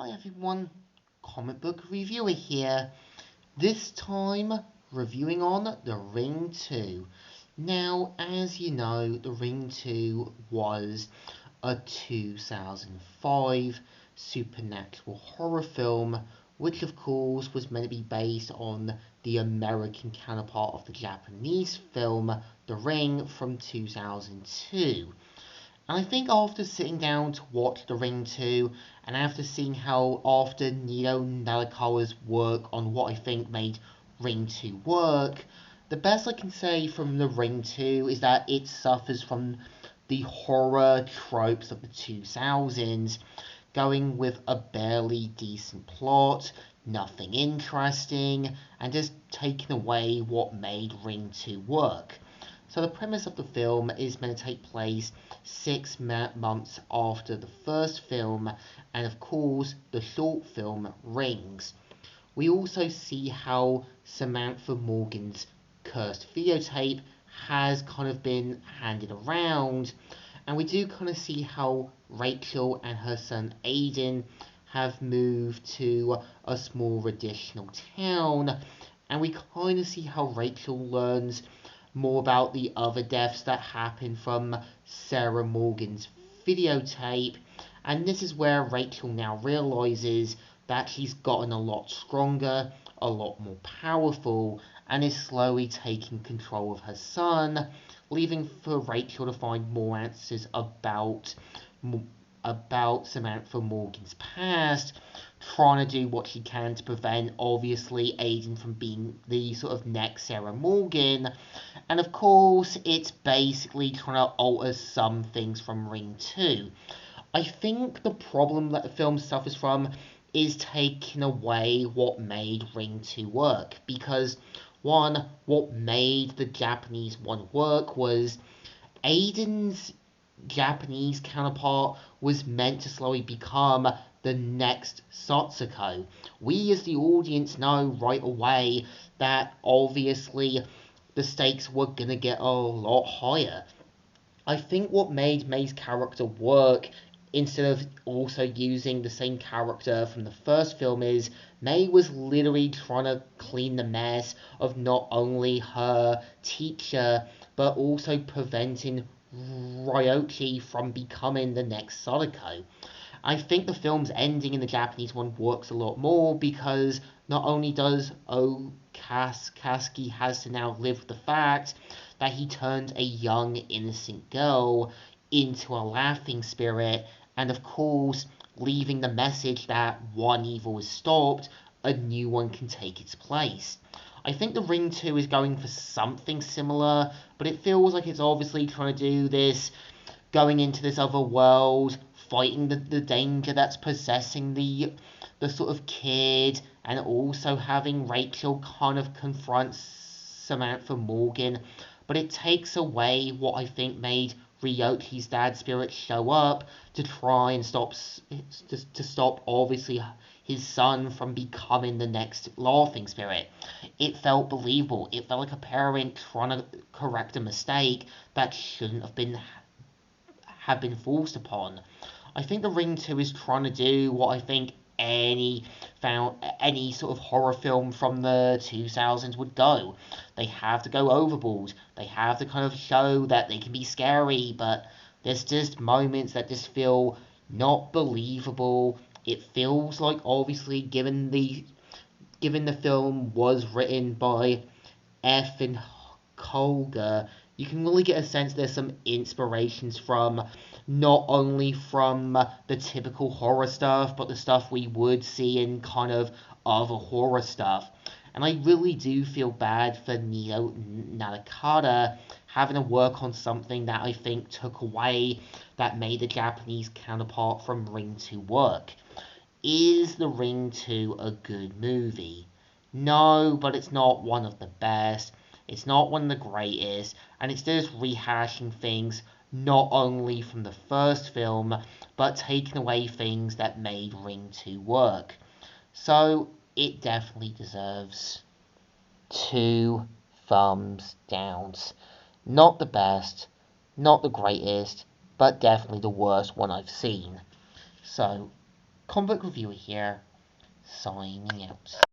Hi everyone, comic book reviewer here. This time reviewing on The Ring 2. Now, as you know, The Ring 2 was a 2005 supernatural horror film, which of course was meant to be based on the American counterpart of the Japanese film The Ring from 2002. And I think after sitting down to watch The Ring 2, and after seeing how after Neo Narakawa's work on what I think made Ring 2 work, the best I can say from The Ring 2 is that it suffers from the horror tropes of the 2000s, going with a barely decent plot, nothing interesting, and just taking away what made Ring 2 work. So the premise of the film is meant to take place 6 months after the first film, and of course the short film Rings. We also see how Samantha Morgan's cursed videotape has kind of been handed around, and we do kind of see how Rachel and her son Aiden have moved to a small additional town, and we kind of see how Rachel learns more about the other deaths that happen from Sarah Morgan's videotape. And this is where Rachel now realizes that she's gotten a lot stronger, a lot more powerful, and is slowly taking control of her son, leaving for Rachel to find more answers about Samantha Morgan's past, trying to do what she can to prevent, obviously, Aiden from being the sort of next Sarah Morgan. And of course, it's basically trying to alter some things from Ring 2. I think the problem that the film suffers from is taking away what made Ring 2 work. Because, one, what made the Japanese one work was Aiden's Japanese counterpart was meant to slowly become the next Satsuko. We as the audience know right away that obviously the stakes were gonna get a lot higher. I think what made May's character work, instead of also using the same character from the first film, is May was literally trying to clean the mess of not only her teacher, but also preventing Ryochi from becoming the next Sadako. I think the film's ending in the Japanese one works a lot more because not only does Kasuki has to now live with the fact that he turned a young, innocent girl into a laughing spirit, and of course, leaving the message that one evil is stopped, a new one can take its place. I think The Ring 2 is going for something similar, but it feels like it's obviously trying to do this, going into this other world, fighting the danger that's possessing the sort of kid, and also having Rachel kind of confront Samantha Morgan. But it takes away what I think made Ryochi's dad spirit show up to try and stop obviously his son from becoming the next laughing spirit. It felt believable. It felt like a parent trying to correct a mistake that shouldn't have been forced upon. I think The Ring 2 is trying to do what I think any sort of horror film from the 2000s would go. They have to go overboard. They have to kind of show that they can be scary, but there's just moments that just feel not believable. It feels like, obviously, given the film was written by F. and Kolga, you can really get a sense there's some inspirations from not only from the typical horror stuff, but the stuff we would see in kind of other horror stuff. And I really do feel bad for Neo Narakata having to work on something that I think took away, that made the Japanese counterpart from Ring 2 work. Is The Ring 2 a good movie? No, but it's not one of the best. It's not one of the greatest, and it's just rehashing things not only from the first film, but taking away things that made Ring 2 work. So, it definitely deserves 2 thumbs downs. Not the best, not the greatest, but definitely the worst one I've seen. So, Comic Book Reviewer here, signing out.